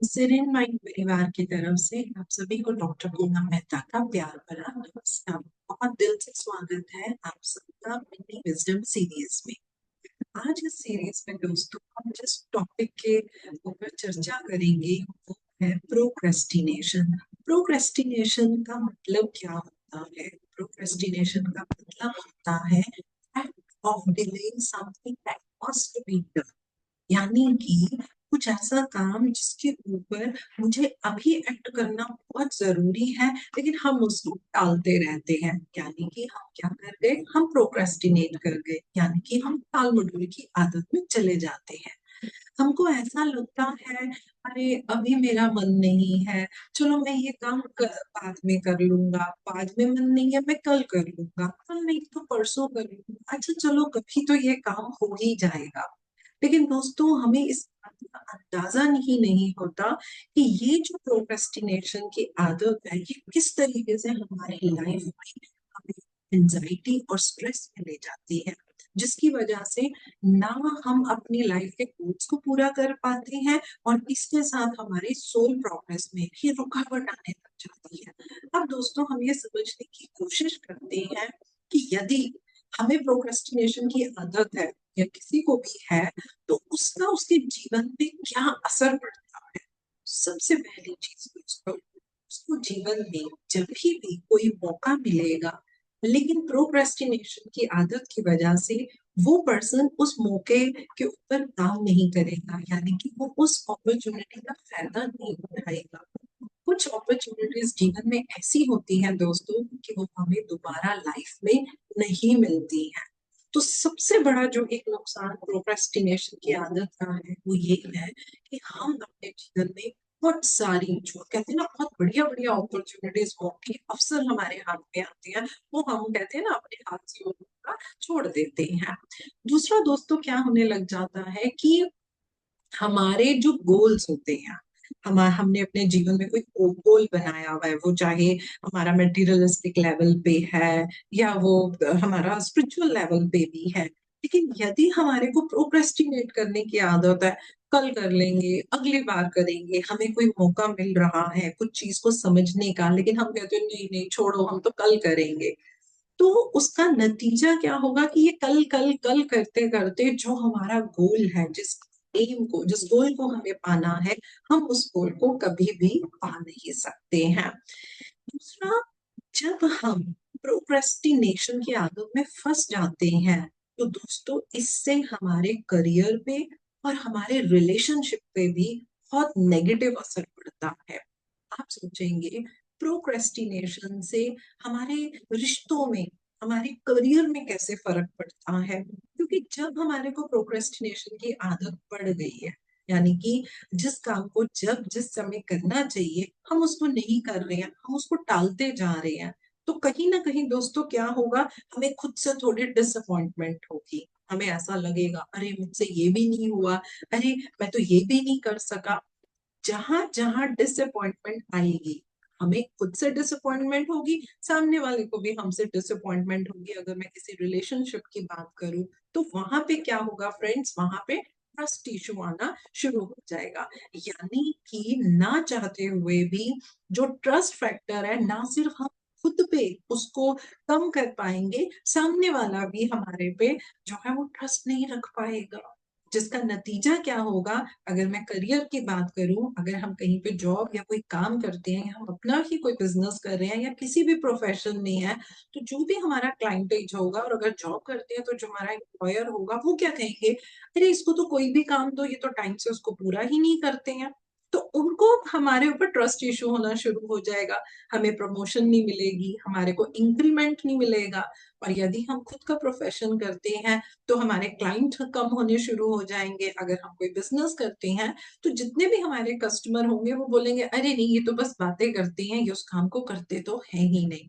Sirin mind परिवार की तरफ से आप सभी को डॉक्टर पूनम मेहता का प्यार भरा नमस्कार। बहुत दिल से स्वागत है आप सबका मिनी विजडम सीरीज में। आज इस सीरीज में दोस्तों हम जिस टॉपिक के ऊपर चर्चा करेंगे वो है प्रोक्रेस्टिनेशन। प्रोक्रेस्टिनेशन का मतलब क्या होता है? प्रोक्रेस्टिनेशन का मतलब होता है act of delaying something that must be done. यानी कि कुछ ऐसा काम जिसके ऊपर मुझे अभी एक्ट करना बहुत जरूरी है, लेकिन हम उसको टालते रहते हैं। यानी कि हम क्या कर गए? हम प्रोक्रेस्टिनेट कर गए, यानी कि हम टाल मटोल की आदत में चले जाते हैं। हमको ऐसा लगता है, अरे अभी मेरा मन नहीं है, चलो मैं ये काम बाद में कर लूंगा, बाद में मन नहीं है मैं कल कर लूंगा, कल नहीं तो परसों कर लूंगा, अच्छा चलो कभी तो ये काम हो ही जाएगा। लेकिन दोस्तों हमें इस बात का अंदाजा नहीं होता कि ये जो प्रोक्रेस्टिनेशन की आदत है ये किस तरीके से हमारी लाइफ में हमें एंजाइटी और स्ट्रेस में ले जाती है, जिसकी वजह से ना हम अपनी लाइफ के गोल्स को पूरा कर पाते हैं और इसके साथ हमारी सोल प्रोग्रेस में भी रुकावट आने लग जाती है। अब दोस्तों हम ये समझने की कोशिश करते हैं कि यदि हमें प्रोक्रेस्टिनेशन की आदत है या किसी को भी है, तो उसका उसके जीवन पे क्या असर पड़ता है। सबसे पहली चीज दोस्तों, उसको जीवन में जब भी कोई मौका मिलेगा, लेकिन प्रोक्रेस्टिनेशन की आदत की वजह से वो पर्सन उस मौके के ऊपर काम नहीं करेगा, यानी कि वो उस अपॉर्चुनिटी का फायदा नहीं उठाएगा। कुछ अपॉर्चुनिटीज जीवन में ऐसी होती हैं दोस्तों कि वो हमें दोबारा लाइफ में नहीं मिलती हैं। तो सबसे बड़ा जो एक नुकसान प्रोक्रेस्टिनेशन की आदत का है वो ये है कि हम अपने जीवन में बहुत सारी, जो कहते हैं ना, बहुत बढ़िया बढ़िया अपॉर्चुनिटीज, मौके, अवसर हमारे हाथ में आते हैं, वो हम कहते हैं ना अपने हाथ से वो मौका छोड़ देते हैं। दूसरा दोस्तों क्या होने लग जाता है कि हमारे जो गोल्स होते हैं, हमने अपने जीवन में कोई गोल बनाया हुआ है, वो चाहे हमारा मटेरियलिस्टिक लेवल पे है या वो हमारा स्पिरिचुअल लेवल पे भी है, लेकिन यदि हमारे को प्रोक्रेस्टिनेट करने की आदत है, कल कर लेंगे, अगली बार करेंगे, हमें कोई मौका मिल रहा है कुछ चीज को समझने का, लेकिन हम कहते हैं नहीं नहीं छोड़ो हम तो कल करेंगे, तो उसका नतीजा क्या होगा कि ये कल कल कल करते करते जो हमारा गोल है, जिस गोल को हमें पाना है, हम उस गोल को कभी भी पा नहीं सकते हैं। दूसरा, जब हम प्रोक्रेस्टिनेशन की आदत में फंस जाते हैं, तो दोस्तों इससे हमारे करियर पे और हमारे रिलेशनशिप पे भी बहुत नेगेटिव असर पड़ता है। आप सोचेंगे प्रोक्रेस्टिनेशन से हमारे रिश्तों में, हमारे करियर में कैसे फर्क पड़ता है? क्योंकि जब हमारे को प्रोक्रेस्टिनेशन की आदत पड़ गई है, यानी कि जिस काम को जब जिस समय करना चाहिए हम उसको नहीं कर रहे हैं, हम उसको टालते जा रहे हैं, तो कहीं ना कहीं दोस्तों क्या होगा, हमें खुद से थोड़ी डिसअपॉइंटमेंट होगी। हमें ऐसा लगेगा, अरे मुझसे ये भी नहीं हुआ, अरे मैं तो ये भी नहीं कर सका। जहां जहां डिसअपॉइंटमेंट आएगी, हमें खुद से डिसअपॉइंटमेंट होगी, सामने वाले को भी हमसे डिसअपॉइंटमेंट होगी। अगर मैं किसी रिलेशनशिप की बात करूं, तो वहां पे क्या होगा फ्रेंड्स, वहां पे ट्रस्ट इशू आना शुरू हो जाएगा। यानी कि ना चाहते हुए भी जो ट्रस्ट फैक्टर है, ना सिर्फ हम खुद पे उसको कम कर पाएंगे, सामने वाला भी हमारे पे जो है वो ट्रस्ट नहीं रख पाएगा। जिसका नतीजा क्या होगा, अगर मैं करियर की बात करूं, अगर हम कहीं पे जॉब या कोई काम करते हैं, या हम अपना ही कोई बिजनेस कर रहे हैं या किसी भी प्रोफेशन में है, तो जो भी हमारा क्लाइंटेज होगा, और अगर जॉब करते हैं तो जो हमारा एम्प्लॉयर होगा वो क्या कहेंगे, अरे इसको तो कोई भी काम दो ये तो टाइम से उसको पूरा ही नहीं करते हैं। तो उनको हमारे ऊपर ट्रस्ट इशू होना शुरू हो जाएगा, हमें प्रमोशन नहीं मिलेगी, हमारे को इंक्रीमेंट नहीं मिलेगा। और यदि हम खुद का प्रोफेशन करते हैं तो हमारे क्लाइंट कम होने शुरू हो जाएंगे। अगर हम कोई बिजनेस करते हैं तो जितने भी हमारे कस्टमर होंगे वो बोलेंगे, अरे नहीं ये तो बस बातें करते हैं, ये उस काम को करते तो है ही नहीं।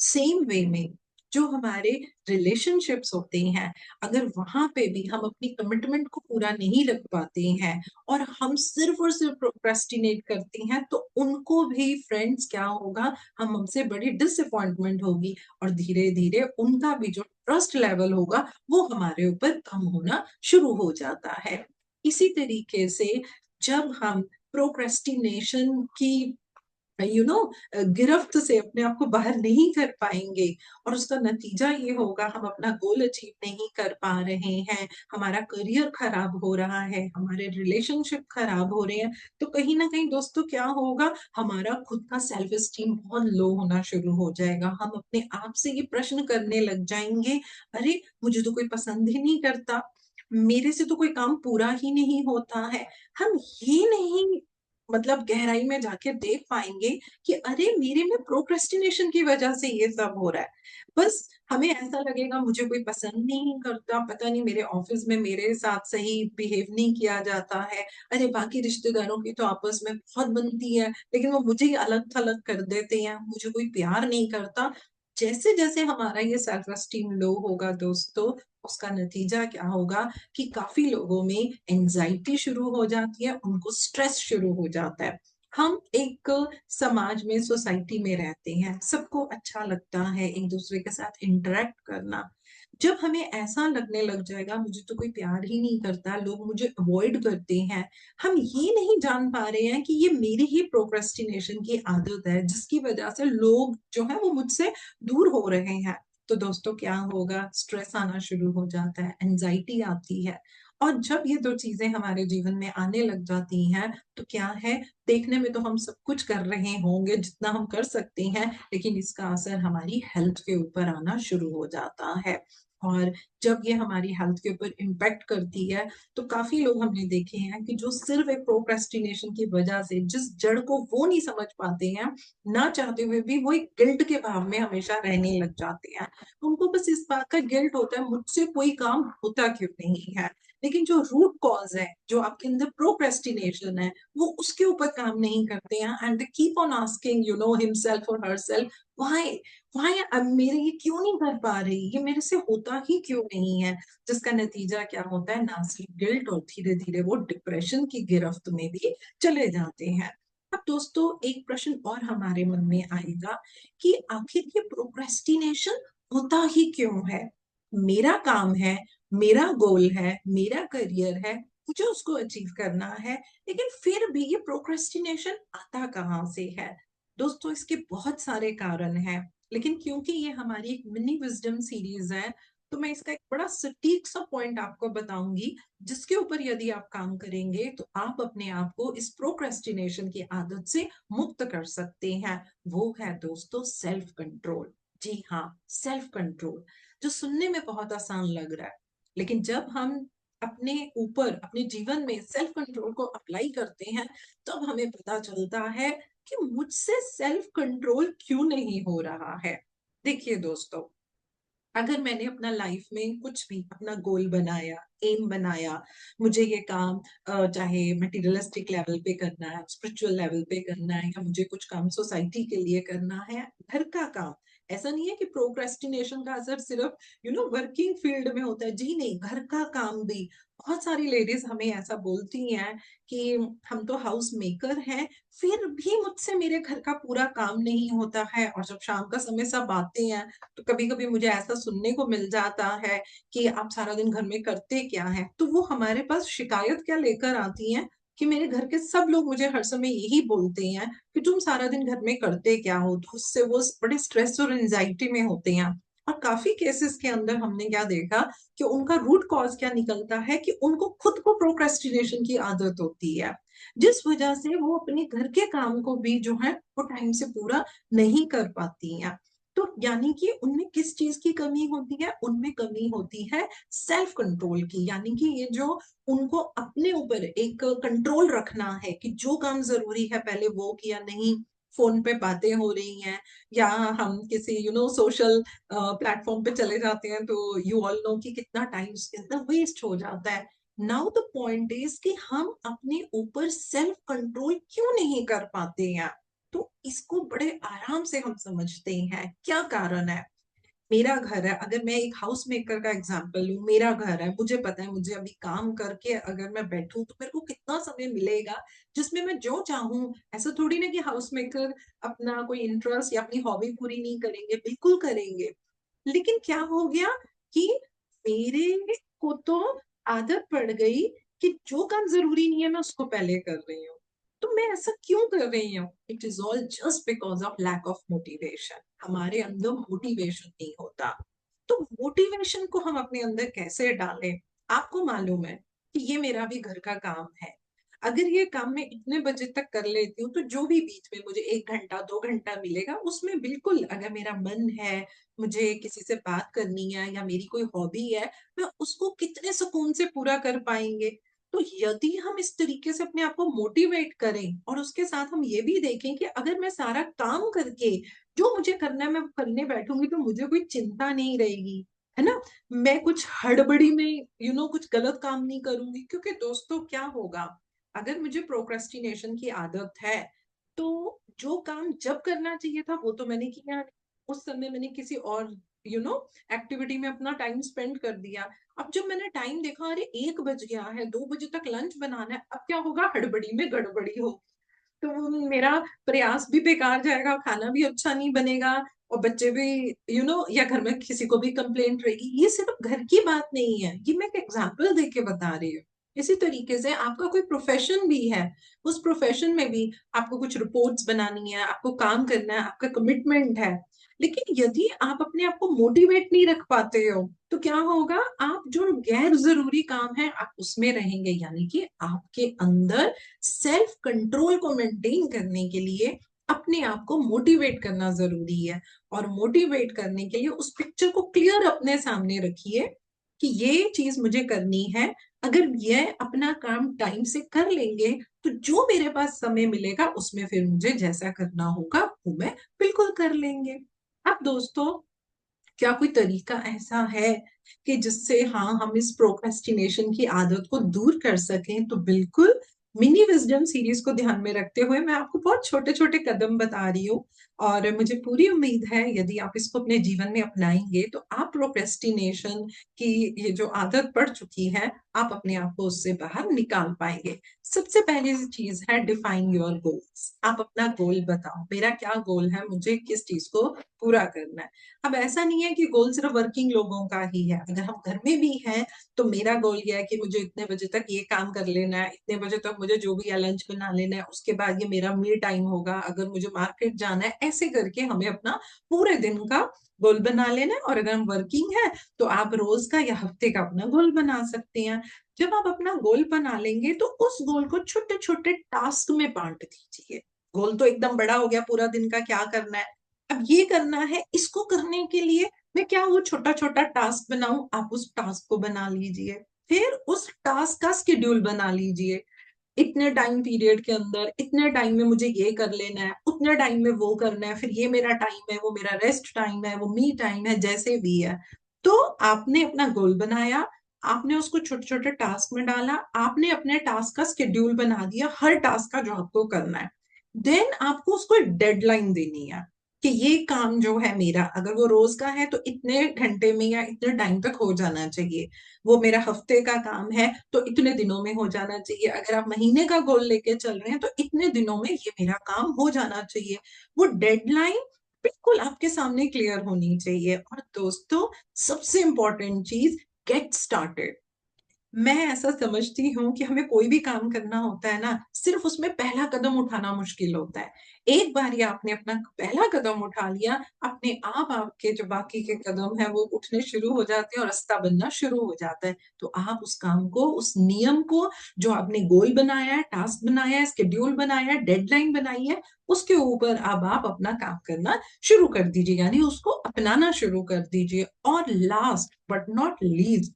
सेम वे में जो हमारे रिलेशनशिप्स होते हैं, अगर वहां पे भी हम अपनी कमिटमेंट को पूरा नहीं रख पाते हैं और हम सिर्फ और सिर्फ प्रोक्रेस्टिनेट करते हैं, तो उनको भी फ्रेंड्स क्या होगा, हम हमसे बड़ी डिसअपॉइंटमेंट होगी, और धीरे धीरे उनका भी जो ट्रस्ट लेवल होगा वो हमारे ऊपर कम होना शुरू हो जाता है। इसी तरीके से जब हम प्रोक्रेस्टिनेशन की गिरफ्त से अपने आप को बाहर नहीं कर पाएँगे और उसका नतीजा ये होगा हम अपना गोल अचीव नहीं कर पा रहे हैं, हमारा करियर खराब हो रहा है, हमारे रिलेशनशिप खराब हो रहे हैं, तो कहीं न कहीं दोस्तों क्या होगा, हमारा खुद का सेल्फ एस्टीम बहुत लो होना शुरू हो जाएगा। हम अपने आप से ये प्रश्न करने लग जाएँगे, "अरे! मुझे तो कोई पसंद ही नहीं करता, मेरे से तो कोई काम पूरा ही नहीं होता है।" हम ये नहीं मतलब गहराई में जाके देख पाएँगे कि अरे! मेरे में प्रोक्रेस्टिनेशन की वज़ह से ये सब हो रहा है। बस हमें ऐसा लगेगा मुझे कोई पसंद नहीं करता, पता नहीं मेरे ऑफ़िस में मेरे साथ सही बिहेव नहीं किया जाता है। अरे! बाकी रिश्तेदारों की तो आपस में बहुत बनती है, लेकिन वो मुझे ही अलग-थलग कर देते हैं, मुझे कोई प्यार नहीं करता। जैसे-जैसे हमारा ये सेल्फ एस्टीम लो होगा दोस्तों, उसका नतीजा क्या होगा कि काफ़ी लोगों में एंग्ज़ायटी शुरू हो जाती है, उनको स्ट्रेस शुरू हो जाता है। हम एक समाज में, सोसाइटी में रहते हैं, सबको अच्छा लगता है एक-दूसरे के साथ इंटरैक्ट करना। जब हमें ऐसा लगने लग जाएगा मुझे तो कोई प्यार ही नहीं करता, लोग मुझे अवॉइड करते हैं, हम ये नहीं जान पा रहे हैं कि ये मेरी ही प्रोक्रेस्टिनेशन की आदत है, जिसकी वज़ह से लोग जो हैं वो मुझसे दूर हो रहे हैं। तो दोस्तों क्या होगा, स्ट्रेस आना शुरू हो जाता है, एंग्ज़ायटी आती है और जब ये 2 चीज़ें हमारे जीवन में आने लग जाती हैं, तो क्या है, देखने में तो हम सब कुछ कर रहे होंगे जितना हम कर सकते हैं, लेकिन इसका असर हमारी हेल्थ के ऊपर आना शुरू हो जाता है। और जब ये हमारी हेल्थ के ऊपर इम्पैक्ट करती है, तो काफ़ी लोग हमने देखे हैं कि जो सिर्फ़ एक प्रोक्रेस्टिनेशन की वजह से जिस जड़ को वो नहीं समझ पाते हैं, ना चाहते हुए भी वो एक गिल्ट के भाव में हमेशा रहने लग जाते हैं। उनको बस इस बात का गिल्ट होता है मुझसे कोई काम होता क्यों नहीं है। लेकिन जो रूट कॉज़ है, जो आपके अंदर प्रोक्रेस्टिनेशन है, वो उसके ऊपर काम नहीं करते हैं and they keep on asking himself और हरसेल्फ व्हाई व्हाई मेरे ये क्यों नहीं कर पा रही? ये मेरे से होता ही क्यों नहीं है? जिसका नतीजा क्या होता है ना सिर्फ गिल्ट और धीरे-धीरे वो डिप्रेशन की गिरफ्त में भी चले जाते हैं। अब दोस्तों एक प्रश्न और हमारे मन में आएगा कि आखिर ये प्रोक्रेस्टिनेशन होता ही क्यों है? मेरा काम है, मेरा गोल है, मेरा करियर है, मुझे उसको अचीव करना है, लेकिन फिर भी ये प्रोक्रेस्टिनेशन आता कहाँ से है? दोस्तों इसके बहुत सारे कारण हैं, लेकिन क्योंकि ये हमारी एक मिनी विज़डम सीरीज़ है, तो मैं इसका एक बड़ा सटीक सा पॉइंट आपको बताऊँगी, जिसके ऊपर यदि आप काम करेंगे, तो आप अपने आप को इस प्रोक्रेस्टिनेशन की आदत से मुक्त कर सकते हैं। वो है दोस्तों सेल्फ कंट्रोल। जी हाँ, सेल्फ कंट्रोल, जो सुनने में बहुत आसान लग रहा है, लेकिन जब हम अपने ऊपर, अपने जीवन में सेल्फ कंट्रोल को अप्लाई करते हैं, तब हमें पता चलता है कि मुझसे सेल्फ कंट्रोल क्यों नहीं हो रहा है। देखिए दोस्तों, अगर मैंने अपना लाइफ में कुछ भी अपना गोल बनाया, एम बनाया, मुझे ये काम चाहे मटेरियलिस्टिक लेवल पे करना है, स्पिरिचुअल लेवल पे करना है या मुझे कुछ काम सोसाइटी के लिए करना है, घर का काम। ऐसा नहीं है कि प्रोक्रेस्टिनेशन का असर सिर्फ वर्किंग फील्ड में होता है। जी नहीं, घर का काम भी। बहुत सारी लेडीज़ हमें ऐसा बोलती हैं कि हम तो हाउस मेकर हैं, फिर भी मुझसे मेरे घर का पूरा काम नहीं होता है और जब शाम का समय सब आते हैं तो कभी-कभी मुझे ऐसा सुनने को मिल जाता है कि आप सारा दिन घर में करते क्या हैं? तो वो हमारे पास शिकायत क्या लेकर आती हैं कि मेरे घर के सब लोग मुझे हर समय यही बोलते हैं कि तुम सारा दिन घर में करते क्या हो? तो उससे वो बड़े स्ट्रेस और एंग्ज़ायटी में होते हैं। और काफ़ी केसेज़ के अंदर हमने क्या देखा कि उनका रूट कॉज़ क्या निकलता है कि उनको खुद को प्रोक्रेस्टिनेशन की आदत होती है। जिस वजह से वो अपने घर के काम को भी जो है वो टाइम से पूरा नहीं कर पाती हैं। तो यानी कि उनमें किस चीज़ की कमी होती है? उनमें कमी होती है सेल्फ कंट्रोल की, यानी कि ये जो उनको अपने ऊपर एक कंट्रोल रखना है कि जो काम ज़रूरी है पहले वो किया, नहीं फ़ोन पे बातें हो रही हैं या हम किसी सोशल प्लेटफ़ॉर्म पे चले जाते हैं तो यू ऑल नो कि कितना टाइम इसके अंदर वेस्ट हो जाता है। नाउ द पॉइंट इज़ कि हम अपने ऊपर सेल्फ कंट्रोल क्यों नहीं कर पाते हैं? तो इसको बड़े आराम से हम समझते हैं, क्या कारण है? मेरा घर है, अगर मैं एक हाउस मेकर का एग्ज़ाम्पल लूँ, मेरा घर है, मुझे पता है मुझे अभी काम करके अगर मैं बैठूँ तो मेरे को कितना समय मिलेगा, जिसमें मैं जो चाहूँ ऐसा थोड़ी ना कि हाउस मेकर अपना कोई इंटरेस्ट या अपनी हॉबी पूरी नहीं करेंगे, बिल्कुल करेंगे। लेकिन क्या हो गया कि मेरे को तो आदत पड़ गई कि जो काम ज़रूरी नहीं है मैं उसको पहले कर रही हूँ। तो मैं ऐसा क्यों कर रही हूँ? It is all just because of lack of motivation. हमारे अंदर मोटिवेशन नहीं होता। तो मोटिवेशन को हम अपने अंदर कैसे डालें? आपको मालूम है कि ये मेरा भी घर का काम है। अगर ये काम मैं इतने बजे तक कर लेती हूँ तो जो भी बीच में मुझे 1 घंटा 2 घंटा मिलेगा उसमें बिल्कुल, अगर मेरा मन है, मुझे किसी से बात करनी है या मेरी कोई हॉबी है, मैं उसको कितने सुकून से पूरा कर पाएंगे। तो यदि हम इस तरीके से अपने आप को मोटिवेट करें और उसके साथ हम ये भी देखें कि अगर मैं सारा काम करके जो मुझे करना है मैं करने बैठूंगी तो मुझे कोई चिंता नहीं रहेगी, है ना। मैं कुछ हड़बड़ी में कुछ गलत काम नहीं करूंगी, क्योंकि दोस्तों क्या होगा, अगर मुझे प्रोक्रेस्टिनेशन की आदत है तो जो काम जब करना चाहिए था वो तो मैंने किया नहीं। उस समय मैंने किसी और यू नो एक्टिविटी में अपना टाइम स्पेंड कर दिया। अब जब मैंने टाइम देखा, अरे 1 बज गया है, 2 बजे तक लंच बनाना है, अब क्या होगा, हड़बड़ी में गड़बड़ी हो, तो वो मेरा प्रयास भी बेकार जाएगा, खाना भी अच्छा नहीं बनेगा, और बच्चे भी या घर में किसी को भी कंप्लेंट रहेगी। ये सिर्फ घर की बात नहीं है, ये मैं एक एग्जांपल दे के बता रही हूँ। इसी तरीके से आपका कोई प्रोफेशन भी है, उस प्रोफेशन में भी आपको कुछ रिपोर्ट्स बनानी है, आपको काम करना है, आपका कमिटमेंट है। लेकिन यदि आप अपने आप को मोटिवेट नहीं रख पाते हो तो क्या होगा, आप जो गैर जरूरी काम है आप उसमें रहेंगे। यानी कि आपके अंदर सेल्फ कंट्रोल को मेंटेन करने के लिए अपने आप को मोटिवेट करना जरूरी है। और मोटिवेट करने के लिए उस पिक्चर को क्लियर अपने सामने रखिए कि ये चीज मुझे करनी है। अगर ये अपना काम टाइम से कर लेंगे तो जो मेरे पास समय मिलेगा उसमें फिर मुझे जैसा करना होगा वो मैं बिल्कुल कर लेंगे। अब दोस्तों, क्या कोई तरीका ऐसा है कि जिससे हाँ हम इस प्रोक्रेस्टिनेशन की आदत को दूर कर सकें? तो बिल्कुल, मिनी विजडम सीरीज को ध्यान में रखते हुए मैं आपको बहुत छोटे छोटे कदम बता रही हूँ। और मुझे पूरी उम्मीद है यदि आप इसको अपने जीवन में अपनाएंगे तो आप प्रोक्रेस्टिनेशन की ये जो आदत पड़ चुकी है, आप अपने आप को उससे बाहर निकाल पाएंगे। सबसे पहली चीज है डिफाइन योर गोल्स। आप अपना गोल बताओ, मेरा क्या गोल है, मुझे किस चीज को पूरा करना है। अब ऐसा नहीं है कि गोल सिर्फ वर्किंग लोगों का ही है, अगर हम घर में भी हैं तो मेरा गोल ये है कि मुझे इतने बजे तक ये काम कर लेना है, इतने बजे तक मुझे जो भी है लंच बना लेना है, उसके बाद ये मेरा मी टाइम होगा, अगर मुझे मार्केट जाना है, ऐसे करके हमें अपना पूरे दिन का गोल बना लेना है। और अगर हम वर्किंग है तो आप रोज का या हफ्ते का अपना गोल बना सकते हैं। जब आप अपना गोल बना लेंगे तो उस गोल को छोटे छोटे टास्क में बांट दीजिए। गोल तो एकदम बड़ा हो गया, पूरा दिन का क्या करना है, अब ये करना है, इसको करने के लिए मैं क्या वो छोटा छोटा टास्क बनाऊं, आप उस टास्क को बना लीजिए। फिर उस टास्क का शेड्यूल बना लीजिए, इतने टाइम पीरियड के अंदर इतने टाइम में मुझे ये कर लेना है, उतने टाइम में वो करना है, फिर ये मेरा टाइम है, वो मेरा रेस्ट टाइम है, वो मी टाइम है, जैसे भी है। तो आपने अपना गोल बनाया, आपने उसको छोटे छोटे टास्क में डाला, आपने अपने टास्क का शेड्यूल बना दिया, हर टास्क का जो आपको करना है। देन आपको उसको एक डेडलाइन देनी है कि ये काम जो है मेरा, अगर वो रोज का है तो इतने घंटे में या इतने टाइम तक हो जाना चाहिए। वो मेरा हफ्ते का काम है तो इतने दिनों में हो जाना चाहिए। अगर आप महीने का गोल लेके चल रहे हैं तो इतने दिनों में ये मेरा काम हो जाना चाहिए। वो डेडलाइन बिल्कुल आपके सामने क्लियर होनी चाहिए। और दोस्तों, सबसे इंपॉर्टेंट चीज, गेट स्टार्टेड। मैं ऐसा समझती हूँ कि हमें कोई भी काम करना होता है ना, सिर्फ उसमें पहला कदम उठाना मुश्किल होता है। एक बार ये आपने अपना पहला कदम उठा लिया, अपने आप आपके जो बाकी के कदम है वो उठने शुरू हो जाते हैं और रास्ता बनना शुरू हो जाता है। तो आप उस काम को, उस नियम को, जो आपने गोल बनाया है, टास्क बनाया है, स्केड्यूल बनाया है, डेडलाइन बनाई है, उसके ऊपर अब आप अपना काम करना शुरू कर दीजिए, यानी उसको अपनाना शुरू कर दीजिए। और लास्ट बट नॉट लीस्ट,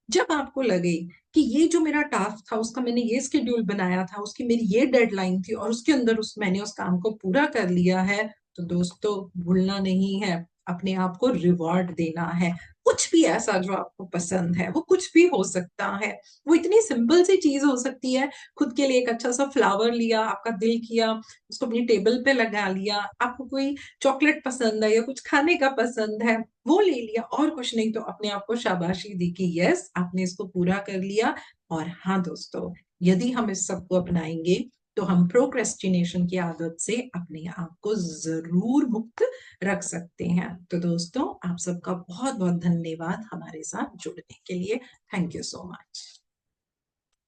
जब आपको लगे कि ये जो मेरा टास्क था उसका मैंने ये स्केड्यूल बनाया था, उसकी मेरी ये डेडलाइन थी और उसके अंदर मैंने उस काम को पूरा कर लिया है, तो दोस्तों भूलना नहीं है, अपने आप को रिवॉर्ड देना है। कुछ भी ऐसा जो आपको पसंद है, वो कुछ भी हो सकता है। वो इतनी सिंपल सी चीज हो सकती है, खुद के लिए एक अच्छा सा फ्लावर लिया, आपका दिल किया, उसको अपनी टेबल पे लगा लिया, आपको कोई चॉकलेट पसंद है या कुछ खाने का पसंद है वो ले लिया, और कुछ नहीं तो अपने आप को शाबाशी दी कि यस आपने इसको पूरा कर लिया। और हाँ दोस्तों, यदि हम इस सबको अपनाएंगे तो हम प्रोक्रेस्टिनेशन की आदत से अपने आप को जरूर मुक्त रख सकते हैं। तो दोस्तों, आप सबका बहुत बहुत धन्यवाद हमारे साथ जुड़ने के लिए। Thank you so much.